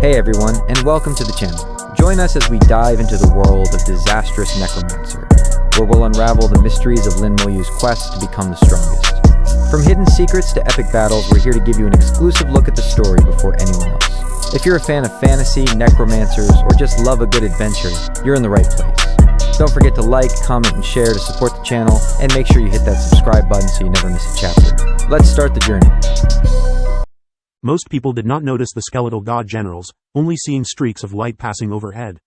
Hey everyone, and welcome to the channel. Join us as we dive into the world of Disastrous Necromancer, where we'll unravel the mysteries of Lin Moyu's quest to become the strongest. From hidden secrets to epic battles, we're here to give you an exclusive look at the story before anyone else. If you're a fan of fantasy, necromancers, or just love a good adventure, you're in the right place. Don't forget to like, comment, and share to support the channel, and make sure you hit that subscribe button so you never miss a chapter. Let's start the journey. Most people did not notice the skeletal god generals, only seeing streaks of light passing overhead.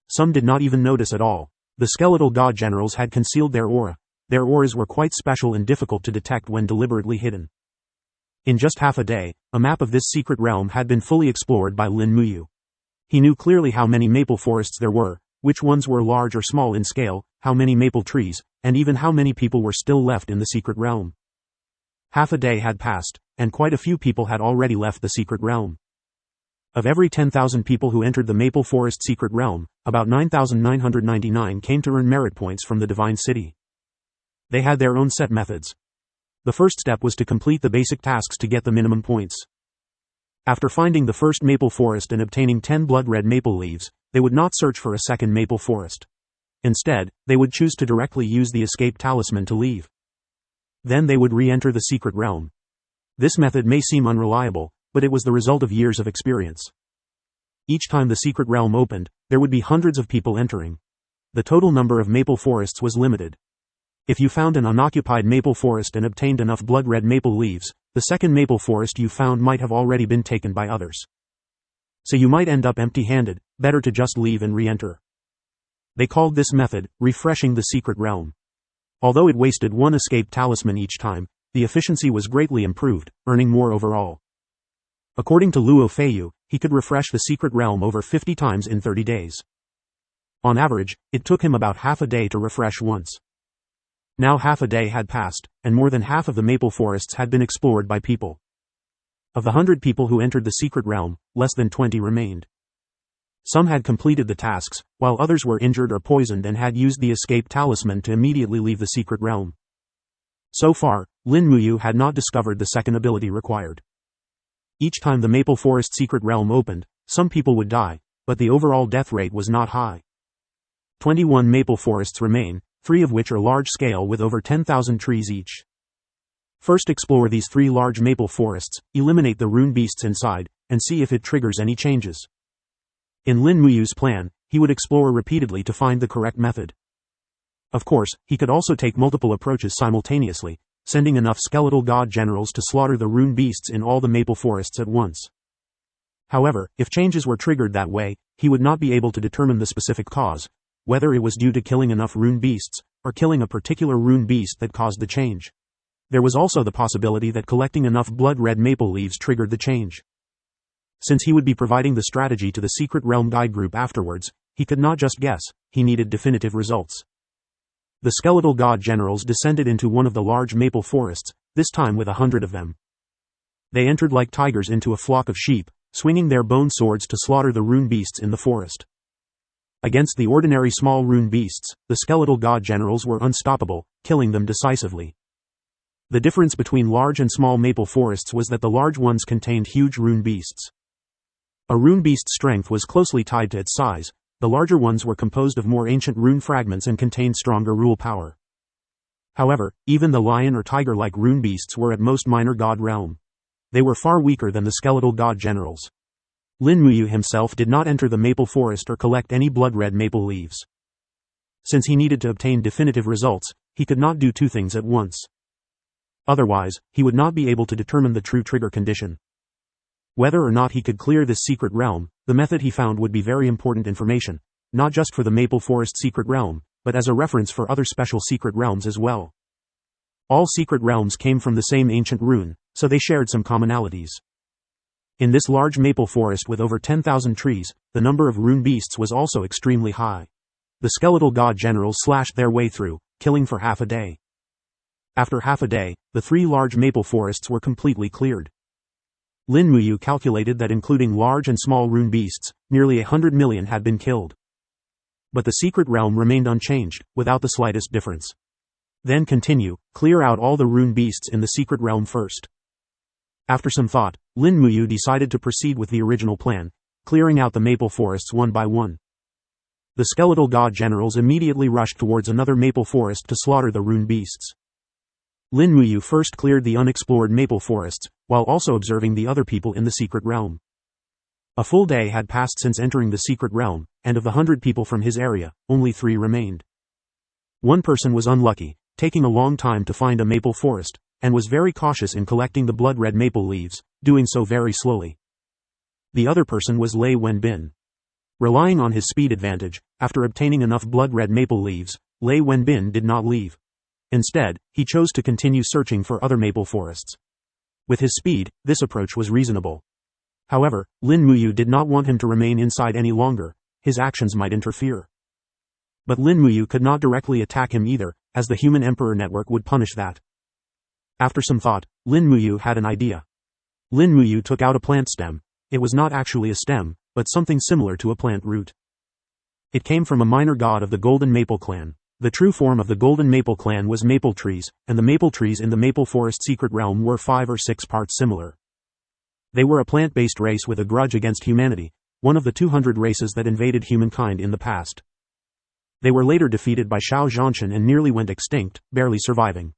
Some did not even notice at all. The skeletal god generals had concealed their aura. Their auras were quite special and difficult to detect when deliberately hidden. In just half a day, a map of this secret realm had been fully explored by Lin Moyu. He knew clearly how many maple forests there were, which ones were large or small in scale, how many maple trees, and even how many people were still left in the secret realm. Half a day had passed, and quite a few people had already left the secret realm. Of every 10,000 people who entered the Maple Forest secret realm, about 9,999 came to earn merit points from the Divine City. They had their own set methods. The first step was to complete the basic tasks to get the minimum points. After finding the first maple forest and obtaining 10 blood-red maple leaves, they would not search for a second maple forest. Instead, they would choose to directly use the escape talisman to leave. Then they would re-enter the secret realm. This method may seem unreliable, but it was the result of years of experience. Each time the secret realm opened, there would be hundreds of people entering. The total number of maple forests was limited. If you found an unoccupied maple forest and obtained enough blood-red maple leaves, the second maple forest you found might have already been taken by others. So you might end up empty-handed, better to just leave and re-enter. They called this method, refreshing the secret realm. Although it wasted one escape talisman each time, the efficiency was greatly improved, earning more overall. According to Luo Feiyu, he could refresh the secret realm over 50 times in 30 days. On average, it took him about half a day to refresh once. Now half a day had passed, and more than half of the maple forests had been explored by people. Of the 100 people who entered the secret realm, less than 20 remained. Some had completed the tasks, while others were injured or poisoned and had used the escape talisman to immediately leave the secret realm. So far, Lin Moyu had not discovered the second ability required. Each time the Maple Forest secret realm opened, some people would die, but the overall death rate was not high. 21 maple forests remain, 3 of which are large-scale with over 10,000 trees each. First explore these 3 large maple forests, eliminate the rune beasts inside, and see if it triggers any changes. In Lin Muyu's plan, he would explore repeatedly to find the correct method. Of course, he could also take multiple approaches simultaneously, sending enough skeletal god generals to slaughter the rune beasts in all the maple forests at once. However, if changes were triggered that way, he would not be able to determine the specific cause, whether it was due to killing enough rune beasts, or killing a particular rune beast that caused the change. There was also the possibility that collecting enough blood-red maple leaves triggered the change. Since he would be providing the strategy to the Secret Realm Guide group afterwards, he could not just guess, he needed definitive results. The skeletal god generals descended into one of the large maple forests, this time with 100 of them. They entered like tigers into a flock of sheep, swinging their bone swords to slaughter the rune beasts in the forest. Against the ordinary small rune beasts, the skeletal god generals were unstoppable, killing them decisively. The difference between large and small maple forests was that the large ones contained huge rune beasts. A rune beast's strength was closely tied to its size. The larger ones were composed of more ancient rune fragments and contained stronger rule power. However, even the lion or tiger-like rune beasts were at most minor god realm. They were far weaker than the skeletal god generals. Lin Moyu himself did not enter the maple forest or collect any blood-red maple leaves. Since he needed to obtain definitive results, he could not do 2 things at once. Otherwise, he would not be able to determine the true trigger condition. Whether or not he could clear this secret realm, the method he found would be very important information, not just for the Maple Forest secret realm, but as a reference for other special secret realms as well. All secret realms came from the same ancient rune, so they shared some commonalities. In this large maple forest with over 10,000 trees, the number of rune beasts was also extremely high. The skeletal god generals slashed their way through, killing for half a day. After half a day, the 3 large maple forests were completely cleared. Lin Moyu calculated that including large and small rune beasts, nearly 100 million had been killed. But the secret realm remained unchanged, without the slightest difference. Then continue, clear out all the rune beasts in the secret realm first. After some thought, Lin Moyu decided to proceed with the original plan. clearing out the maple forests one by one. The skeletal god generals immediately rushed towards another maple forest to slaughter the rune beasts. Lin Muyu first cleared the unexplored maple forests, while also observing the other people in the secret realm. A full day had passed since entering the secret realm, and of the 100 people from his area, only 3 remained. One person was unlucky, taking a long time to find a maple forest, and was very cautious in collecting the blood-red maple leaves, doing so very slowly. The other person was Lei Wenbin. Relying on his speed advantage, after obtaining enough blood-red maple leaves, Lei Wenbin did not leave. Instead, he chose to continue searching for other maple forests. With his speed, this approach was reasonable. However, Lin Muyu did not want him to remain inside any longer, his actions might interfere. But Lin Muyu could not directly attack him either, as the Human Emperor Network would punish that. After some thought, Lin Muyu had an idea. Lin Muyu took out a plant stem. It was not actually a stem, but something similar to a plant root. It came from a minor god of the Golden Maple Clan. The true form of the Golden Maple Clan was maple trees, and the maple trees in the Maple Forest Secret Realm were 5 or 6 parts similar. They were a plant-based race with a grudge against humanity, one of the 200 races that invaded humankind in the past. They were later defeated by Shao Zhanshan and nearly went extinct, barely surviving.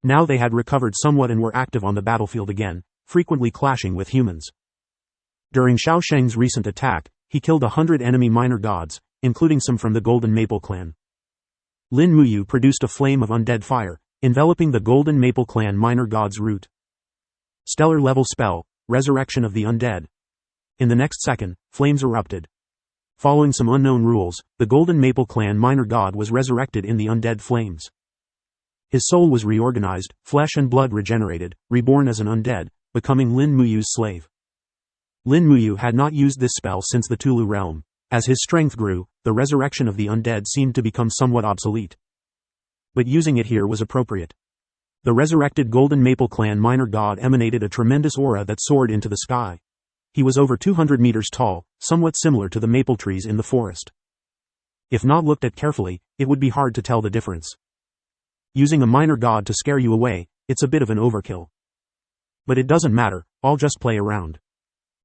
Now they had recovered somewhat and were active on the battlefield again, frequently clashing with humans. During Shao Sheng's recent attack, he killed 100 enemy minor gods, including some from the Golden Maple Clan. Lin Muyu produced a flame of undead fire, enveloping the Golden Maple Clan minor god's root. Stellar level spell, Resurrection of the Undead. In the next second, flames erupted. Following some unknown rules, the Golden Maple Clan minor god was resurrected in the undead flames. His soul was reorganized, flesh and blood regenerated, reborn as an undead, becoming Lin Muyu's slave. Lin Muyu had not used this spell since the Tulu realm. As his strength grew, the resurrection of the undead seemed to become somewhat obsolete. But using it here was appropriate. The resurrected Golden Maple Clan minor god emanated a tremendous aura that soared into the sky. He was over 200 meters tall, somewhat similar to the maple trees in the forest. If not looked at carefully, it would be hard to tell the difference. Using a minor god to scare you away, it's a bit of an overkill. But it doesn't matter, I'll just play around.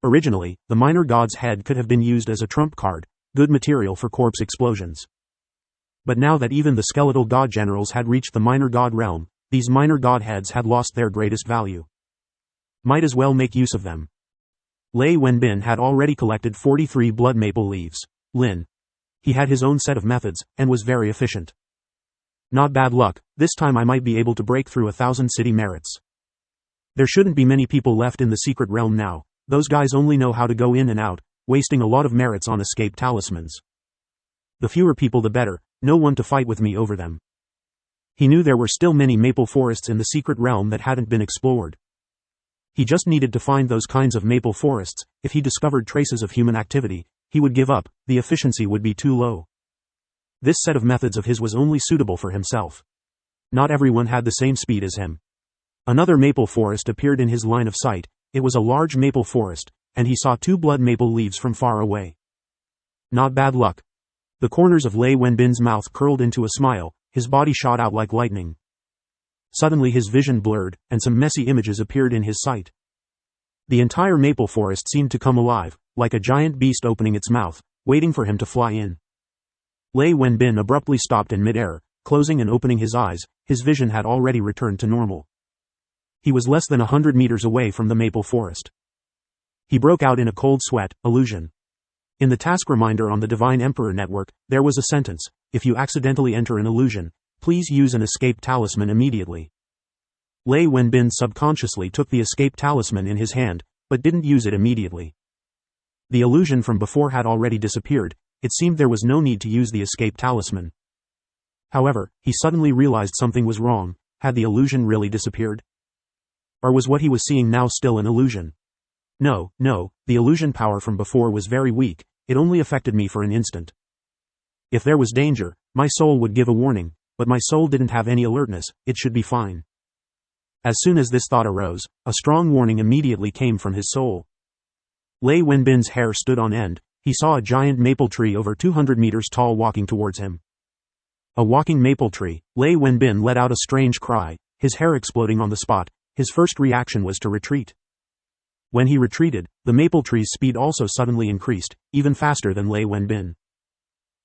Originally, the minor god's head could have been used as a trump card, good material for corpse explosions. But now that even the skeletal god generals had reached the minor god realm, these minor god heads had lost their greatest value. Might as well make use of them. Lei Wenbin had already collected 43 blood maple leaves. Lin. He had his own set of methods, and was very efficient. Not bad luck, this time I might be able to break through 1,000 city merits. There shouldn't be many people left in the secret realm now, those guys only know how to go in and out, wasting a lot of merits on escape talismans. The fewer people the better, no one to fight with me over them. He knew there were still many maple forests in the secret realm that hadn't been explored. He just needed to find those kinds of maple forests. If he discovered traces of human activity, he would give up, the efficiency would be too low. This set of methods of his was only suitable for himself. Not everyone had the same speed as him. Another maple forest appeared in his line of sight. It was a large maple forest, and he saw 2 blood maple leaves from far away. Not bad luck. The corners of Lei Wenbin's mouth curled into a smile, his body shot out like lightning. Suddenly his vision blurred, and some messy images appeared in his sight. The entire maple forest seemed to come alive, like a giant beast opening its mouth, waiting for him to fly in. Lei Wenbin abruptly stopped in midair, closing and opening his eyes. His vision had already returned to normal. He was less than 100 meters away from the maple forest. He broke out in a cold sweat. Illusion. In the task reminder on the Divine Emperor Network, there was a sentence: if you accidentally enter an illusion, please use an escape talisman immediately. Lei Wenbin subconsciously took the escape talisman in his hand, but didn't use it immediately. The illusion from before had already disappeared. It seemed there was no need to use the escape talisman. However, he suddenly realized something was wrong. Had the illusion really disappeared? Or was what he was seeing now still an illusion? No, the illusion power from before was very weak. It only affected me for an instant. If there was danger, my soul would give a warning, but my soul didn't have any alertness. It should be fine. As soon as this thought arose, a strong warning immediately came from his soul. Lei Wenbin's hair stood on end. He saw a giant maple tree over 200 meters tall walking towards him. A walking maple tree. Lei Wenbin let out a strange cry, his hair exploding on the spot. His first reaction was to retreat. When he retreated, the maple tree's speed also suddenly increased, even faster than Lei Wenbin.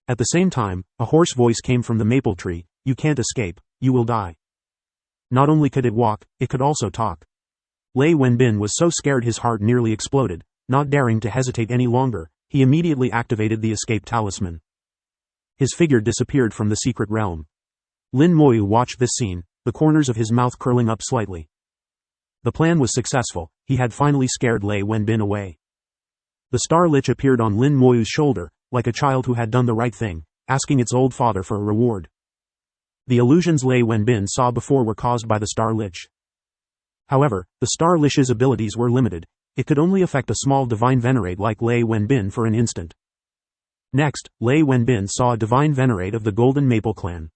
At the same time, a hoarse voice came from the maple tree, "You can't escape, you will die." Not only could it walk, it could also talk. Lei Wenbin was so scared his heart nearly exploded. Not daring to hesitate any longer, he immediately activated the escape talisman. His figure disappeared from the secret realm. Lin Moyu watched this scene, the corners of his mouth curling up slightly. The plan was successful, he had finally scared Lei Wenbin away. The star lich appeared on Lin Moyu's shoulder, like a child who had done the right thing, asking its old father for a reward. The illusions Lei Wenbin saw before were caused by the star lich. However, the star lich's abilities were limited. It could only affect a small divine venerate like Lei Wenbin for an instant. Next, Lei Wenbin saw a divine venerate of the Golden Maple clan.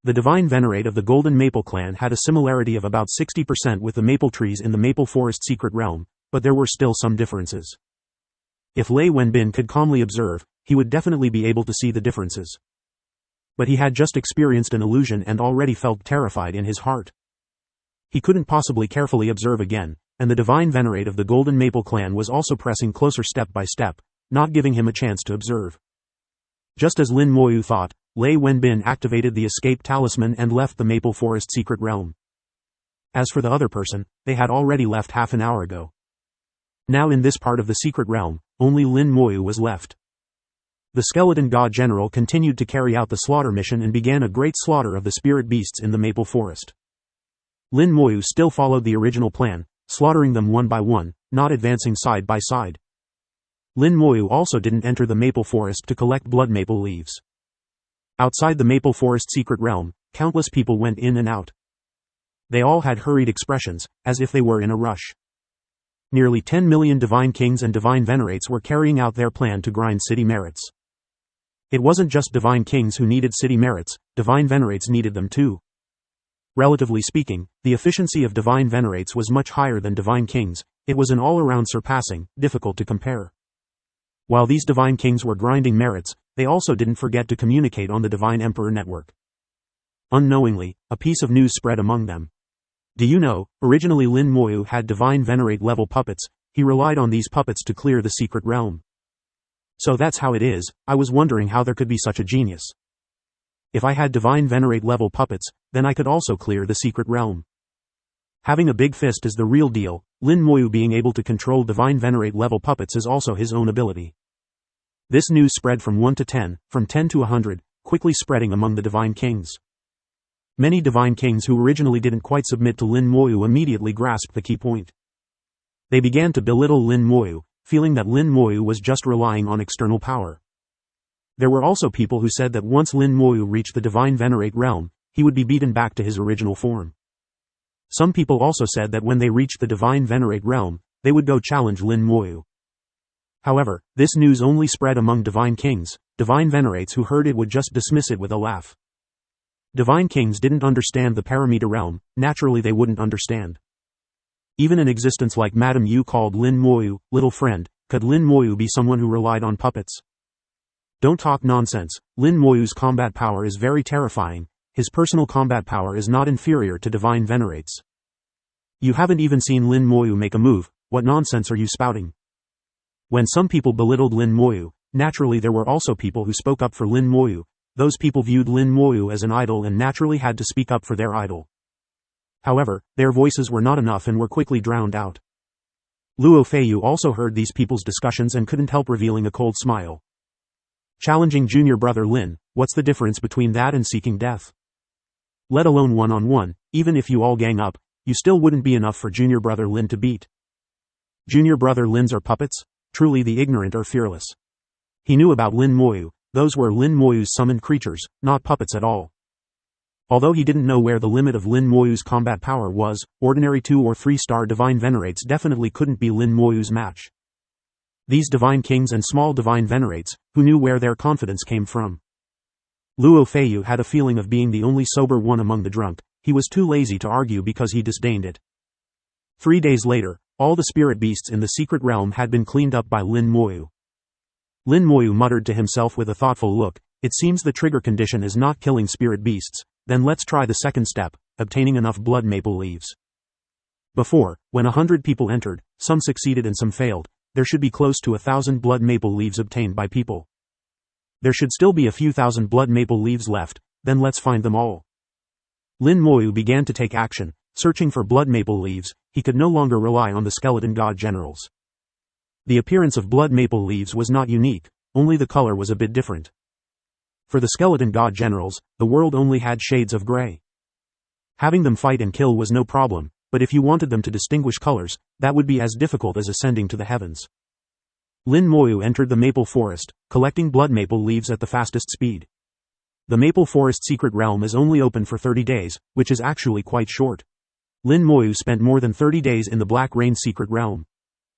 The divine venerate of the Golden Maple clan had a similarity of about 60% with the maple trees in the Maple Forest secret realm, but there were still some differences. If Lei Wenbin could calmly observe, he would definitely be able to see the differences. But he had just experienced an illusion and already felt terrified in his heart. He couldn't possibly carefully observe again, and the divine venerate of the Golden Maple clan was also pressing closer step by step, not giving him a chance to observe. Just as Lin Moyu thought, Lei Wenbin activated the escape talisman and left the Maple Forest secret realm. As for the other person, they had already left half an hour ago. Now in this part of the secret realm, only Lin Moyu was left. The skeleton god general continued to carry out the slaughter mission and began a great slaughter of the spirit beasts in the Maple Forest. Lin Moyu still followed the original plan, slaughtering them one by one, not advancing side by side. Lin Moyu also didn't enter the Maple Forest to collect blood maple leaves. Outside the Maple Forest secret realm, countless people went in and out. They all had hurried expressions, as if they were in a rush. Nearly 10 million divine kings and divine venerates were carrying out their plan to grind city merits. It wasn't just divine kings who needed city merits, divine venerates needed them too. Relatively speaking, the efficiency of divine venerates was much higher than divine kings. It was an all-around surpassing, difficult to compare. While these divine kings were grinding merits, they also didn't forget to communicate on the Divine Emperor network. Unknowingly, a piece of news spread among them. Do you know, originally Lin Moyu had divine venerate level puppets, he relied on these puppets to clear the secret realm. So that's how it is. I was wondering how there could be such a genius. If I had divine venerate level puppets, then I could also clear the secret realm. Having a big fist is the real deal. Lin Moyu being able to control divine venerate level puppets is also his own ability. This news spread from 1 to 10, from 10 to 100, quickly spreading among the divine kings. Many divine kings who originally didn't quite submit to Lin Moyu immediately grasped the key point. They began to belittle Lin Moyu, feeling that Lin Moyu was just relying on external power. There were also people who said that once Lin Moyu reached the divine venerate realm, he would be beaten back to his original form. Some people also said that when they reached the divine venerate realm, they would go challenge Lin Moyu. However, this news only spread among divine kings. Divine venerates who heard it would just dismiss it with a laugh. Divine kings didn't understand the parameter realm, naturally they wouldn't understand. Even an existence like Madame Yu called Lin Moyu, little friend, could Lin Moyu be someone who relied on puppets? Don't talk nonsense. Lin Moyu's combat power is very terrifying. His personal combat power is not inferior to divine venerates. You haven't even seen Lin Moyu make a move. What nonsense are you spouting? When some people belittled Lin Moyu, naturally there were also people who spoke up for Lin Moyu. Those people viewed Lin Moyu as an idol and naturally had to speak up for their idol. However, their voices were not enough and were quickly drowned out. Luo Feiyu also heard these people's discussions and couldn't help revealing a cold smile. Challenging junior brother Lin, what's the difference between that and seeking death? Let alone one-on-one, even if you all gang up, you still wouldn't be enough for junior brother Lin to beat. Junior brother Lin's are puppets? Truly the ignorant are fearless. He knew about Lin Moyu. Those were Lin Moyu's summoned creatures, not puppets at all. Although he didn't know where the limit of Lin Moyu's combat power was, ordinary 2 or 3 star divine venerates definitely couldn't be Lin Moyu's match. These divine kings and small divine venerates, who knew where their confidence came from. Luo Feiyu had a feeling of being the only sober one among the drunk. He was too lazy to argue because he disdained it. 3 days later, all the spirit beasts in the secret realm had been cleaned up by Lin Moyu. Lin Moyu muttered to himself with a thoughtful look, it seems the trigger condition is not killing spirit beasts, then let's try the second step, obtaining enough blood maple leaves. Before, when 100 people entered, some succeeded and some failed, there should be close to 1,000 blood maple leaves obtained by people. There should still be a few thousand blood maple leaves left, then let's find them all. Lin Moyu began to take action, searching for blood maple leaves. He could no longer rely on the skeleton god generals. The appearance of blood maple leaves was not unique, only the color was a bit different. For the skeleton god generals, the world only had shades of gray. Having them fight and kill was no problem, but if you wanted them to distinguish colors, that would be as difficult as ascending to the heavens. Lin Moyu entered the maple forest, collecting blood maple leaves at the fastest speed. The maple forest secret realm is only open for 30 days, which is actually quite short. Lin Moyu spent more than 30 days in the Black Rain secret realm.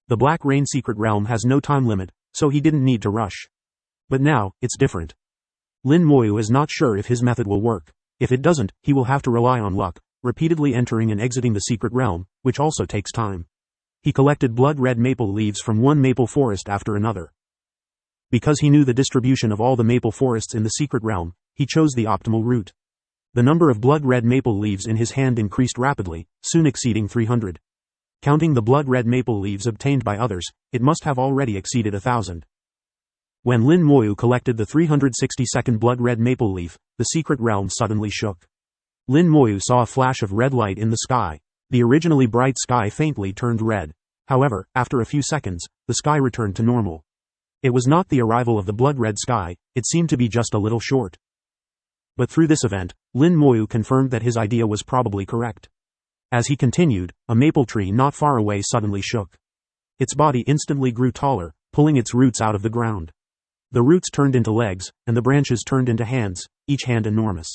The Black Rain secret realm has no time limit, so he didn't need to rush. But now, it's different. Lin Moyu is not sure if his method will work. If it doesn't, he will have to rely on luck, repeatedly entering and exiting the secret realm, which also takes time. He collected blood red maple leaves from one maple forest after another. Because he knew the distribution of all the maple forests in the secret realm, he chose the optimal route. The number of blood red maple leaves in his hand increased rapidly, soon exceeding 300. Counting the blood red maple leaves obtained by others, it must have already exceeded 1,000. When Lin Moyu collected the 362nd blood red maple leaf, the secret realm suddenly shook. Lin Moyu saw a flash of red light in the sky. The originally bright sky faintly turned red. However, after a few seconds, the sky returned to normal. It was not the arrival of the blood red sky, it seemed to be just a little short. But through this event, Lin Moyu confirmed that his idea was probably correct. As he continued, a maple tree not far away suddenly shook. Its body instantly grew taller, pulling its roots out of the ground. The roots turned into legs, and the branches turned into hands, each hand enormous.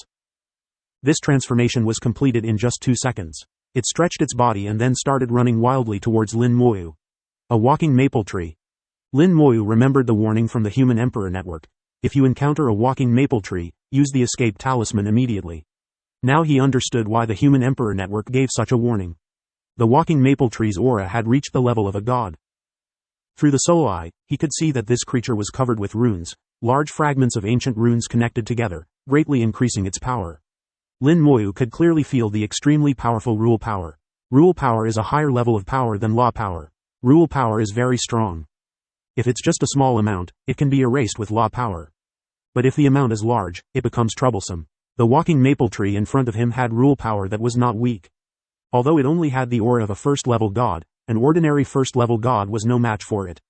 This transformation was completed in just 2 seconds. It stretched its body and then started running wildly towards Lin Moyu. A walking maple tree. Lin Moyu remembered the warning from the Human Emperor Network. If you encounter a walking maple tree, use the escape talisman immediately. Now he understood why the Human Emperor Network gave such a warning. The walking maple tree's aura had reached the level of a god. Through the soul eye, he could see that this creature was covered with runes, large fragments of ancient runes connected together, greatly increasing its power. Lin Moyu could clearly feel the extremely powerful rule power. Rule power is a higher level of power than law power. Rule power is very strong. If it's just a small amount, it can be erased with law power. But if the amount is large, it becomes troublesome. The walking maple tree in front of him had rule power that was not weak. Although it only had the aura of a first-level god, an ordinary first-level god was no match for it.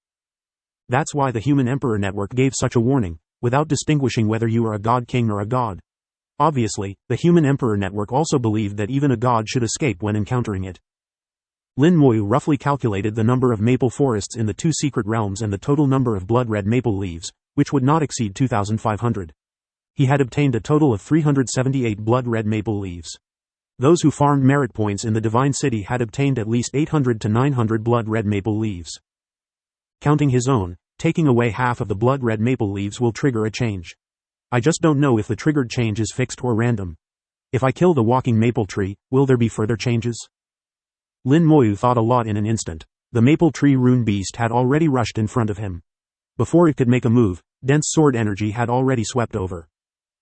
That's why the Human Emperor Network gave such a warning, without distinguishing whether you are a god king or a god. Obviously, the Human Emperor Network also believed that even a god should escape when encountering it. Lin Moyu roughly calculated the number of maple forests in the 2 secret realms and the total number of blood red maple leaves, which would not exceed 2,500. He had obtained a total of 378 blood red maple leaves. Those who farmed merit points in the Divine City had obtained at least 800 to 900 blood red maple leaves. Counting his own, taking away half of the blood red maple leaves will trigger a change. I just don't know if the triggered change is fixed or random. If I kill the walking maple tree, will there be further changes? Lin Moyu thought a lot in an instant. The maple tree rune beast had already rushed in front of him. Before it could make a move, dense sword energy had already swept over.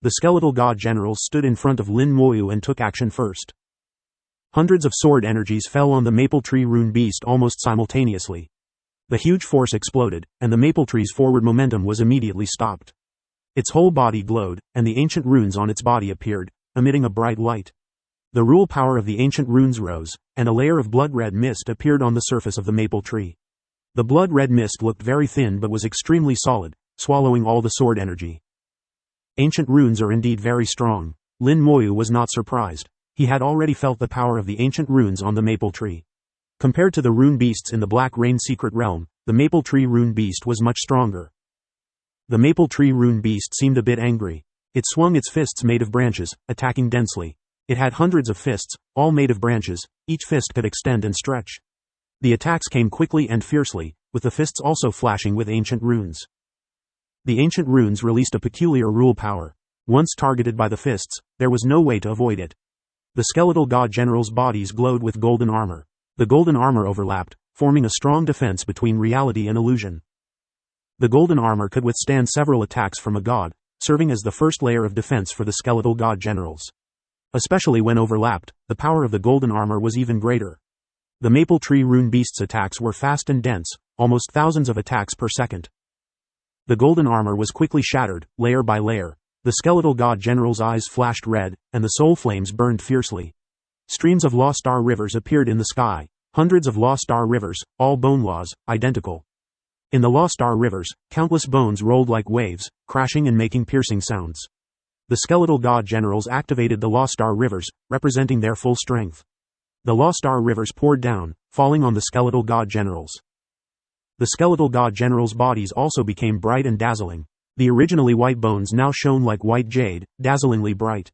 The skeletal god generals stood in front of Lin Moyu and took action first. Hundreds of sword energies fell on the maple tree rune beast almost simultaneously. The huge force exploded, and the maple tree's forward momentum was immediately stopped. Its whole body glowed, and the ancient runes on its body appeared, emitting a bright light. The rule power of the ancient runes rose, and a layer of blood-red mist appeared on the surface of the maple tree. The blood-red mist looked very thin but was extremely solid, swallowing all the sword energy. Ancient runes are indeed very strong. Lin Moyu was not surprised. He had already felt the power of the ancient runes on the maple tree. Compared to the rune beasts in the Black Rain secret realm, the maple tree rune beast was much stronger. The maple tree rune beast seemed a bit angry. It swung its fists made of branches, attacking densely. It had hundreds of fists, all made of branches, each fist could extend and stretch. The attacks came quickly and fiercely, with the fists also flashing with ancient runes. The ancient runes released a peculiar rule power. Once targeted by the fists, there was no way to avoid it. The skeletal god generals' bodies glowed with golden armor. The golden armor overlapped, forming a strong defense between reality and illusion. The golden armor could withstand several attacks from a god, serving as the first layer of defense for the skeletal god generals. Especially when overlapped, the power of the golden armor was even greater. The maple tree rune beast's attacks were fast and dense, almost thousands of attacks per second. The golden armor was quickly shattered, layer by layer. The skeletal god general's eyes flashed red, and the soul flames burned fiercely. Streams of Law Star rivers appeared in the sky, hundreds of Law Star rivers, all bone laws, identical. In the Law Star rivers, countless bones rolled like waves, crashing and making piercing sounds. The skeletal god generals activated the Law Star rivers, representing their full strength. The Law Star rivers poured down, falling on the skeletal god generals. The skeletal god generals' bodies also became bright and dazzling. The originally white bones now shone like white jade, dazzlingly bright.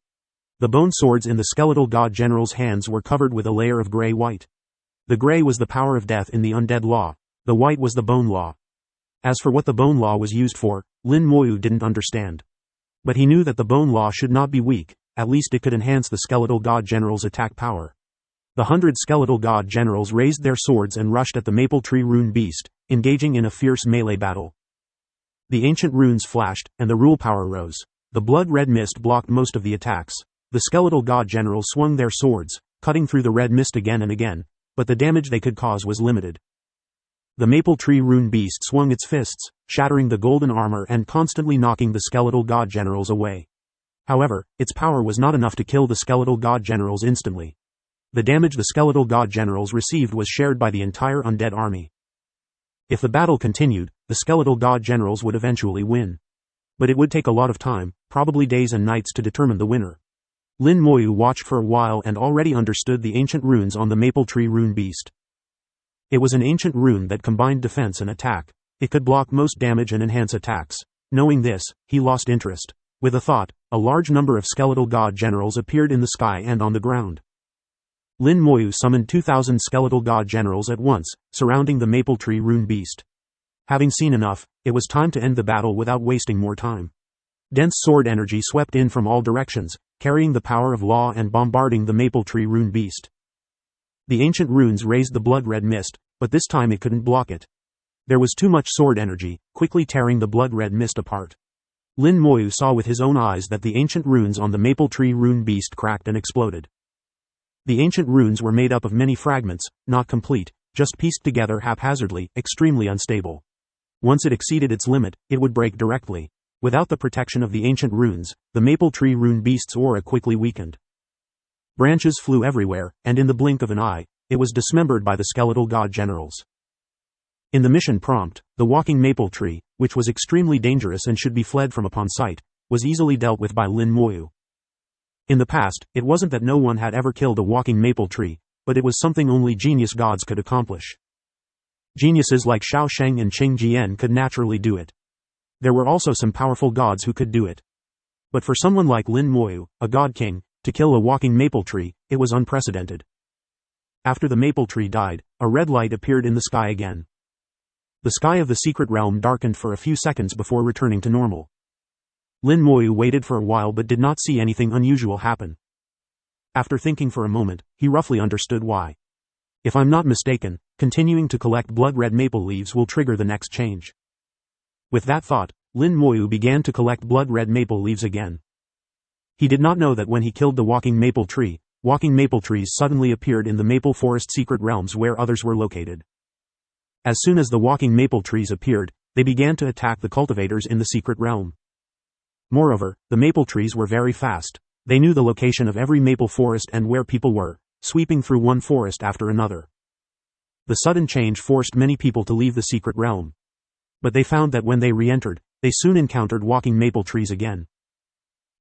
The bone swords in the skeletal god generals' hands were covered with a layer of gray-white. The gray was the power of death in the undead law. The white was the bone law. As for what the bone law was used for, Lin Moyu didn't understand. But he knew that the bone law should not be weak, at least it could enhance the skeletal god generals' attack power. The 100 skeletal god generals raised their swords and rushed at the maple tree rune beast, engaging in a fierce melee battle. The ancient runes flashed, and the rule power rose. The blood-red mist blocked most of the attacks. The skeletal god generals swung their swords, cutting through the red mist again and again, but the damage they could cause was limited. The maple tree rune beast swung its fists, shattering the golden armor and constantly knocking the skeletal god generals away. However, its power was not enough to kill the skeletal god generals instantly. The damage the skeletal god generals received was shared by the entire undead army. If the battle continued, the skeletal god generals would eventually win. But it would take a lot of time, probably days and nights, to determine the winner. Lin Moyu watched for a while and already understood the ancient runes on the maple tree rune beast. It was an ancient rune that combined defense and attack. It could block most damage and enhance attacks. Knowing this, he lost interest. With a thought, a large number of skeletal god generals appeared in the sky and on the ground. Lin Moyu summoned 2,000 skeletal god generals at once, surrounding the maple tree rune beast. Having seen enough, it was time to end the battle without wasting more time. Dense sword energy swept in from all directions, carrying the power of law and bombarding the maple tree rune beast. The ancient runes raised the blood-red mist, but this time it couldn't block it. There was too much sword energy, quickly tearing the blood-red mist apart. Lin Moyu saw with his own eyes that the ancient runes on the maple tree rune beast cracked and exploded. The ancient runes were made up of many fragments, not complete, just pieced together haphazardly, extremely unstable. Once it exceeded its limit, it would break directly. Without the protection of the ancient runes, the maple tree rune beast's aura quickly weakened. Branches flew everywhere, and in the blink of an eye, it was dismembered by the skeletal god generals. In the mission prompt, the walking maple tree, which was extremely dangerous and should be fled from upon sight, was easily dealt with by Lin Moyu. In the past, it wasn't that no one had ever killed a walking maple tree, but it was something only genius gods could accomplish. Geniuses like Shao Sheng and Qing Jian could naturally do it. There were also some powerful gods who could do it. But for someone like Lin Moyu, a god king, to kill a walking maple tree, it was unprecedented. After the maple tree died, a red light appeared in the sky again. The sky of the secret realm darkened for a few seconds before returning to normal. Lin Moyu waited for a while but did not see anything unusual happen. After thinking for a moment, he roughly understood why. If I'm not mistaken, continuing to collect blood-red maple leaves will trigger the next change. With that thought, Lin Moyu began to collect blood-red maple leaves again. He did not know that when he killed the walking maple trees suddenly appeared in the maple forest secret realms where others were located. As soon as the walking maple trees appeared, they began to attack the cultivators in the secret realm. Moreover, the maple trees were very fast. They knew the location of every maple forest and where people were, sweeping through one forest after another. The sudden change forced many people to leave the secret realm. But they found that when they re-entered, they soon encountered walking maple trees again.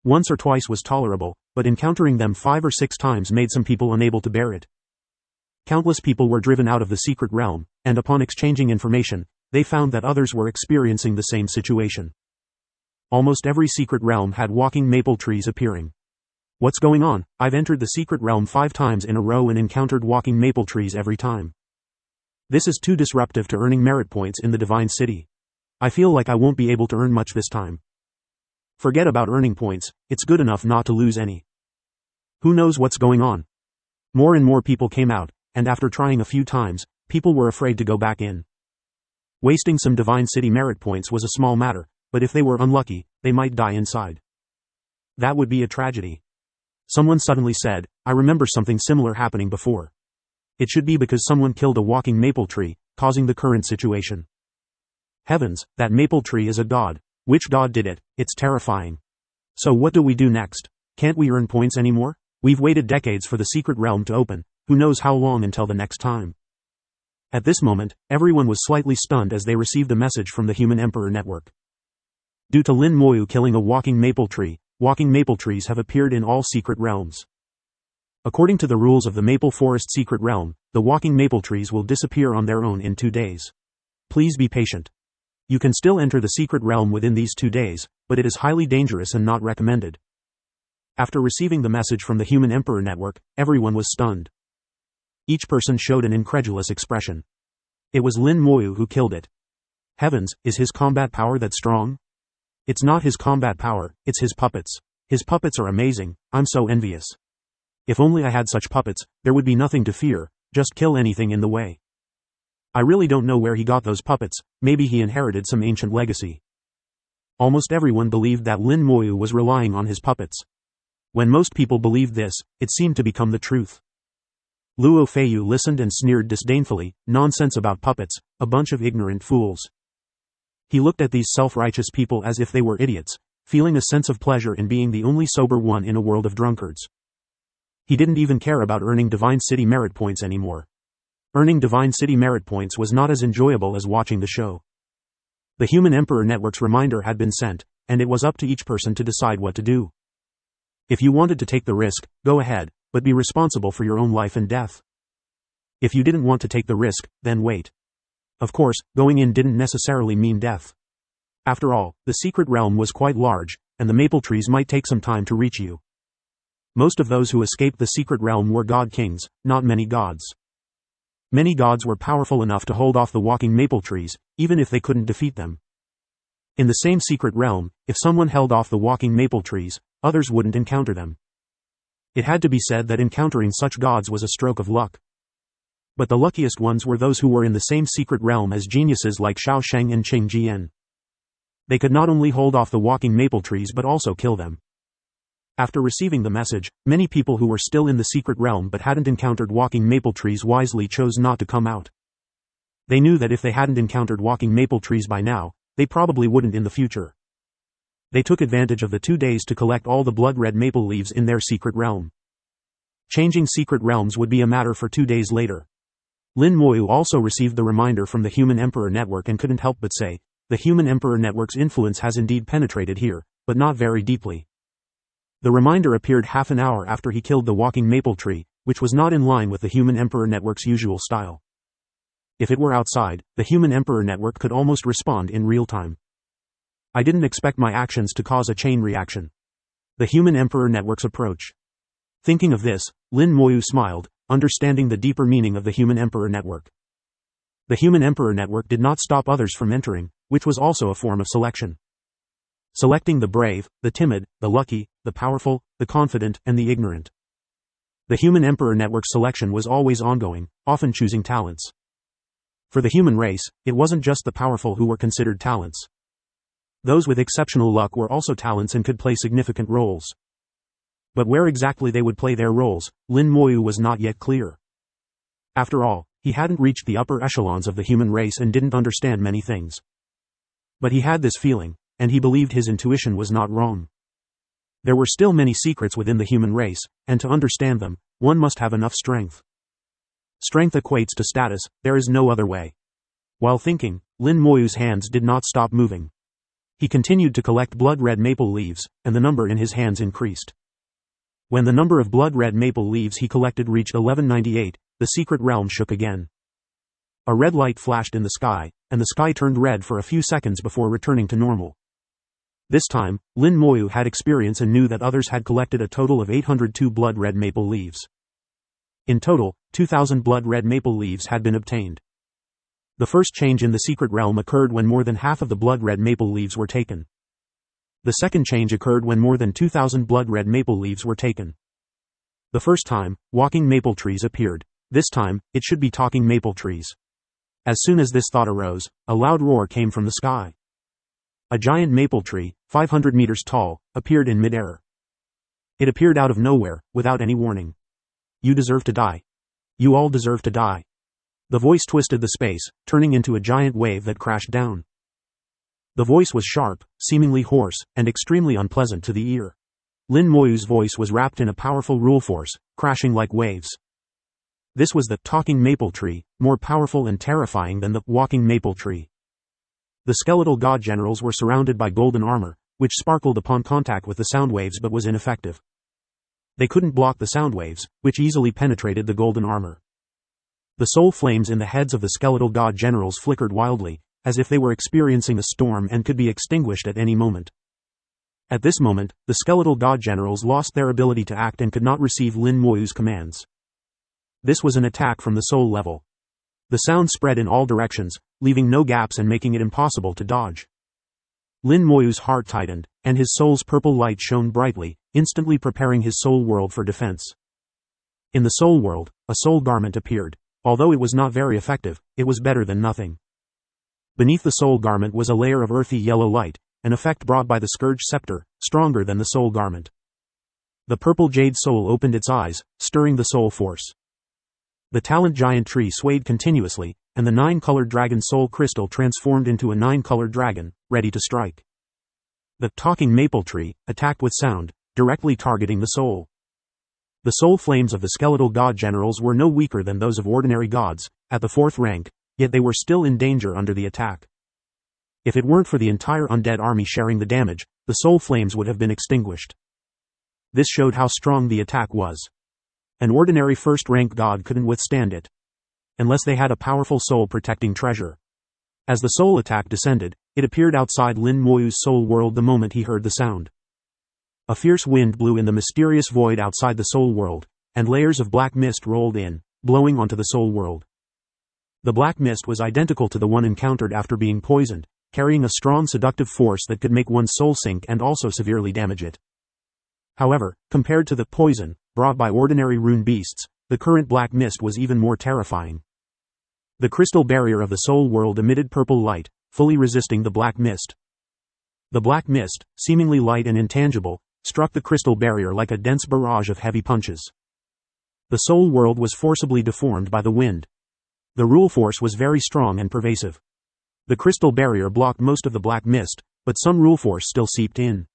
Once or twice was tolerable, but encountering them 5 or 6 times made some people unable to bear it. Countless people were driven out of the secret realm, and upon exchanging information, they found that others were experiencing the same situation. Almost every secret realm had walking maple trees appearing. What's going on? I've entered the secret realm 5 times in a row and encountered walking maple trees every time. This is too disruptive to earning merit points in the Divine City. I feel like I won't be able to earn much this time. Forget about earning points, it's good enough not to lose any. Who knows what's going on? More and more people came out, and after trying a few times, people were afraid to go back in. Wasting some Divine City merit points was a small matter, but if they were unlucky, they might die inside. That would be a tragedy. Someone suddenly said, I remember something similar happening before. It should be because someone killed a walking maple tree, causing the current situation. Heavens, that maple tree is a god. Which god did it? It's terrifying. So what do we do next? Can't we earn points anymore? We've waited decades for the secret realm to open, who knows how long until the next time. At this moment, everyone was slightly stunned as they received a message from the Human Emperor Network. Due to Lin Moyu killing a walking maple trees have appeared in all secret realms. According to the rules of the Maple Forest secret realm, the walking maple trees will disappear on their own in 2 days. Please be patient. You can still enter the secret realm within these 2 days, but it is highly dangerous and not recommended. After receiving the message from the Human Emperor Network, everyone was stunned. Each person showed an incredulous expression. It was Lin Moyu who killed it. Heavens, is his combat power that strong? It's not his combat power, it's his puppets. His puppets are amazing, I'm so envious. If only I had such puppets, there would be nothing to fear, just kill anything in the way. I really don't know where he got those puppets, maybe he inherited some ancient legacy. Almost everyone believed that Lin Moyu was relying on his puppets. When most people believed this, it seemed to become the truth. Luo Feiyu listened and sneered disdainfully, nonsense about puppets, a bunch of ignorant fools. He looked at these self-righteous people as if they were idiots, feeling a sense of pleasure in being the only sober one in a world of drunkards. He didn't even care about earning Divine City merit points anymore. Earning Divine City merit points was not as enjoyable as watching the show. The Human Emperor Network's reminder had been sent, and it was up to each person to decide what to do. If you wanted to take the risk, go ahead, but be responsible for your own life and death. If you didn't want to take the risk, then wait. Of course, going in didn't necessarily mean death. After all, the secret realm was quite large, and the maple trees might take some time to reach you. Most of those who escaped the secret realm were god kings, not many gods. Many gods were powerful enough to hold off the walking maple trees, even if they couldn't defeat them. In the same secret realm, if someone held off the walking maple trees, others wouldn't encounter them. It had to be said that encountering such gods was a stroke of luck. But the luckiest ones were those who were in the same secret realm as geniuses like Xiao Sheng and Qing Jian. They could not only hold off the walking maple trees but also kill them. After receiving the message, many people who were still in the secret realm but hadn't encountered walking maple trees wisely chose not to come out. They knew that if they hadn't encountered walking maple trees by now, they probably wouldn't in the future. They took advantage of the 2 days to collect all the blood-red maple leaves in their secret realm. Changing secret realms would be a matter for 2 days later. Lin Moyu also received the reminder from the Human Emperor Network and couldn't help but say, the Human Emperor Network's influence has indeed penetrated here, but not very deeply. The reminder appeared half an hour after he killed the walking maple tree, which was not in line with the Human Emperor Network's usual style. If it were outside, the Human Emperor Network could almost respond in real time. I didn't expect my actions to cause a chain reaction. The Human Emperor Network's approach. Thinking of this, Lin Moyu smiled, understanding the deeper meaning of the Human Emperor Network. The Human Emperor Network did not stop others from entering, which was also a form of selection. Selecting the brave, the timid, the lucky, the powerful, the confident, and the ignorant. The Human Emperor Network's selection was always ongoing, often choosing talents. For the human race, it wasn't just the powerful who were considered talents. Those with exceptional luck were also talents and could play significant roles. But where exactly they would play their roles, Lin Moyu was not yet clear. After all, he hadn't reached the upper echelons of the human race and didn't understand many things. But he had this feeling, and he believed his intuition was not wrong. There were still many secrets within the human race, and to understand them, one must have enough strength. Strength equates to status, there is no other way. While thinking, Lin Moyu's hands did not stop moving. He continued to collect blood-red maple leaves, and the number in his hands increased. When the number of blood-red maple leaves he collected reached 1198, the secret realm shook again. A red light flashed in the sky, and the sky turned red for a few seconds before returning to normal. This time, Lin Moyu had experience and knew that others had collected a total of 802 blood-red maple leaves. In total, 2,000 blood-red maple leaves had been obtained. The first change in the secret realm occurred when more than half of the blood-red maple leaves were taken. The second change occurred when more than 2,000 blood-red maple leaves were taken. The first time, walking maple trees appeared. This time, it should be talking maple trees. As soon as this thought arose, a loud roar came from the sky. A giant maple tree, 500 meters tall, appeared in midair. It appeared out of nowhere, without any warning. You deserve to die. You all deserve to die. The voice twisted the space, turning into a giant wave that crashed down. The voice was sharp, seemingly hoarse, and extremely unpleasant to the ear. Lin Moyu's voice was wrapped in a powerful rule force, crashing like waves. This was the talking maple tree, more powerful and terrifying than the walking maple tree. The skeletal god generals were surrounded by golden armor, which sparkled upon contact with the sound waves but was ineffective. They couldn't block the sound waves, which easily penetrated the golden armor. The soul flames in the heads of the skeletal god generals flickered wildly, as if they were experiencing a storm and could be extinguished at any moment. At this moment, the skeletal god generals lost their ability to act and could not receive Lin Moyu's commands. This was an attack from the soul level. The sound spread in all directions, leaving no gaps and making it impossible to dodge. Lin Moyu's heart tightened, and his soul's purple light shone brightly, instantly preparing his soul world for defense. In the soul world, a soul garment appeared. Although it was not very effective, it was better than nothing. Beneath the soul garment was a layer of earthy yellow light, an effect brought by the scourge scepter, stronger than the soul garment. The purple jade soul opened its eyes, stirring the soul force. The talent giant tree swayed continuously, and the 9-colored dragon soul crystal transformed into a 9-colored dragon, ready to strike. The talking maple tree attacked with sound, directly targeting the soul. The soul flames of the skeletal god generals were no weaker than those of ordinary gods, at the 4th rank, yet they were still in danger under the attack. If it weren't for the entire undead army sharing the damage, the soul flames would have been extinguished. This showed how strong the attack was. An ordinary 1st-rank god couldn't withstand it. Unless they had a powerful soul-protecting treasure. As the soul attack descended, it appeared outside Lin Moyu's soul world the moment he heard the sound. A fierce wind blew in the mysterious void outside the soul world, and layers of black mist rolled in, blowing onto the soul world. The black mist was identical to the one encountered after being poisoned, carrying a strong seductive force that could make one's soul sink and also severely damage it. However, compared to the poison brought by ordinary rune beasts, the current black mist was even more terrifying. The crystal barrier of the soul world emitted purple light, fully resisting the black mist. The black mist, seemingly light and intangible, struck the crystal barrier like a dense barrage of heavy punches. The soul world was forcibly deformed by the wind. The rule force was very strong and pervasive. The crystal barrier blocked most of the black mist, but some rule force still seeped in.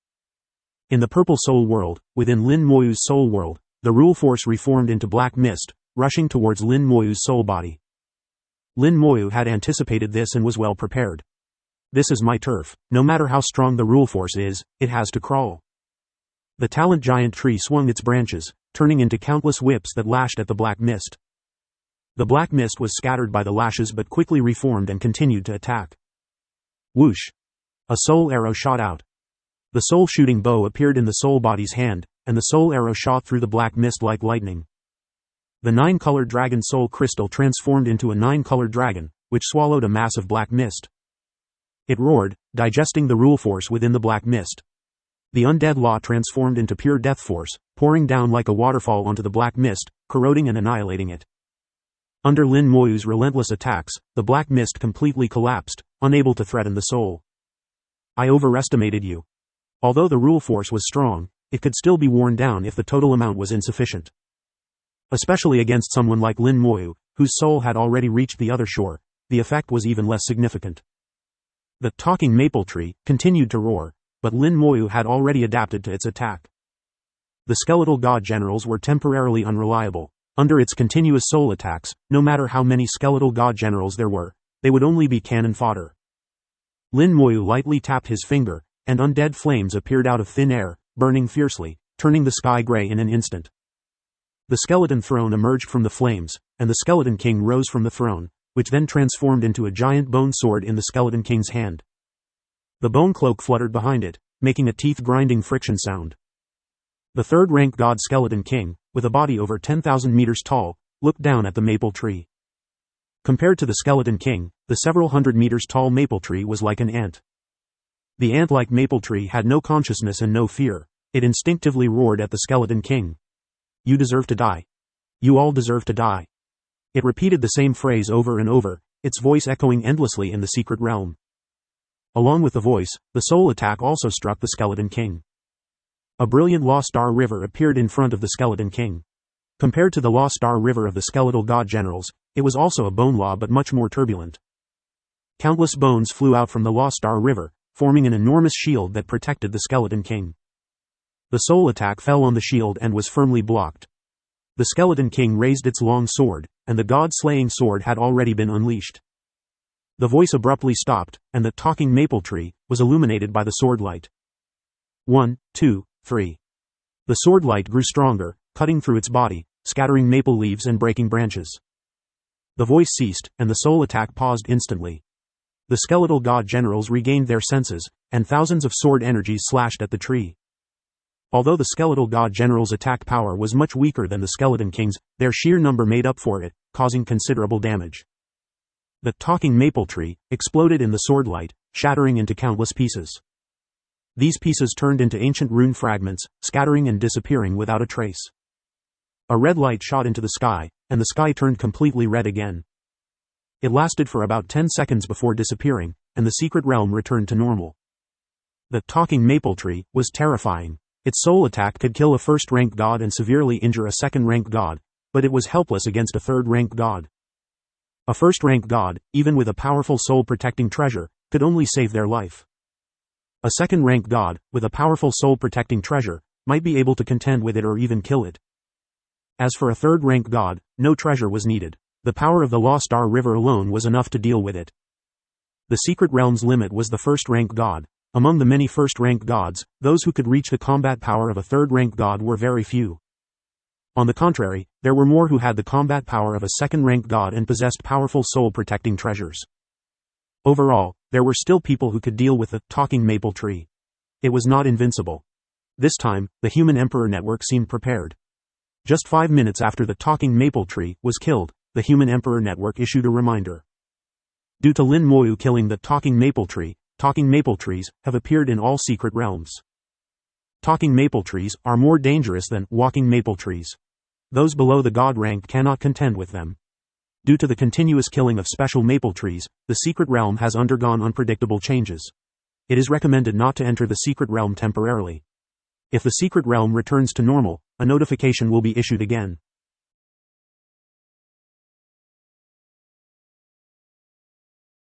In the purple soul world, within Lin Moyu's soul world, the rule force reformed into black mist, rushing towards Lin Moyu's soul body. Lin Moyu had anticipated this and was well prepared. This is my turf. No matter how strong the rule force is, it has to crawl. The talent giant tree swung its branches, turning into countless whips that lashed at the black mist. The black mist was scattered by the lashes but quickly reformed and continued to attack. Whoosh! A soul arrow shot out. The soul shooting bow appeared in the soul body's hand, and the soul arrow shot through the black mist like lightning. The 9-colored dragon soul crystal transformed into a 9-colored dragon, which swallowed a mass of black mist. It roared, digesting the rule force within the black mist. The undead law transformed into pure death force, pouring down like a waterfall onto the black mist, corroding and annihilating it. Under Lin Moyu's relentless attacks, the black mist completely collapsed, unable to threaten the soul. I overestimated you. Although the rule force was strong, it could still be worn down if the total amount was insufficient. Especially against someone like Lin Moyu, whose soul had already reached the other shore, the effect was even less significant. The talking maple tree continued to roar, but Lin Moyu had already adapted to its attack. The skeletal god generals were temporarily unreliable. Under its continuous soul attacks, no matter how many skeletal god generals there were, they would only be cannon fodder. Lin Moyu lightly tapped his finger, and undead flames appeared out of thin air, burning fiercely, turning the sky gray in an instant. The skeleton throne emerged from the flames, and the skeleton king rose from the throne, which then transformed into a giant bone sword in the skeleton king's hand. The bone cloak fluttered behind it, making a teeth-grinding friction sound. The 3rd-rank god skeleton king, with a body over 10,000 meters tall, looked down at the maple tree. Compared to the skeleton king, the several hundred meters tall maple tree was like an ant. The ant-like maple tree had no consciousness and no fear. It instinctively roared at the skeleton king. You deserve to die. You all deserve to die. It repeated the same phrase over and over, its voice echoing endlessly in the secret realm. Along with the voice, the soul attack also struck the skeleton king. A brilliant lost star river appeared in front of the skeleton king. Compared to the Lost Star River of the skeletal god generals, it was also a bone law but much more turbulent. Countless bones flew out from the Lost Star River, forming an enormous shield that protected the Skeleton King. The soul attack fell on the shield and was firmly blocked. The Skeleton King raised its long sword, and the god-slaying sword had already been unleashed. The voice abruptly stopped, and the talking maple tree was illuminated by the sword light. 1, 2, 3. The sword light grew stronger, cutting through its body, scattering maple leaves and breaking branches. The voice ceased, and the soul attack paused instantly. The skeletal god generals regained their senses, and thousands of sword energies slashed at the tree. Although the skeletal god generals' attack power was much weaker than the Skeleton King's, their sheer number made up for it, causing considerable damage. The talking maple tree exploded in the sword light, shattering into countless pieces. These pieces turned into ancient rune fragments, scattering and disappearing without a trace. A red light shot into the sky, and the sky turned completely red again. It lasted for about 10 seconds before disappearing, and the secret realm returned to normal. The talking maple tree was terrifying. Its soul attack could kill a first-rank god and severely injure a second-rank god, but it was helpless against a third-rank god. A first-rank god, even with a powerful soul-protecting treasure, could only save their life. A second-rank god, with a powerful soul-protecting treasure, might be able to contend with it or even kill it. As for a third-rank god, no treasure was needed. The power of the Lost Star River alone was enough to deal with it. The secret realm's limit was the first-rank god. Among the many first-rank gods, those who could reach the combat power of a third-rank god were very few. On the contrary, there were more who had the combat power of a second-rank god and possessed powerful soul-protecting treasures. Overall, there were still people who could deal with the talking maple tree. It was not invincible. This time, the Human Emperor Network seemed prepared. Just 5 minutes after the talking maple tree was killed, the Human Emperor Network issued a reminder. Due to Lin Moyu killing the talking maple trees have appeared in all secret realms. Talking maple trees are more dangerous than walking maple trees. Those below the god rank cannot contend with them. Due to the continuous killing of special maple trees, the secret realm has undergone unpredictable changes. It is recommended not to enter the secret realm temporarily. If the secret realm returns to normal, a notification will be issued again.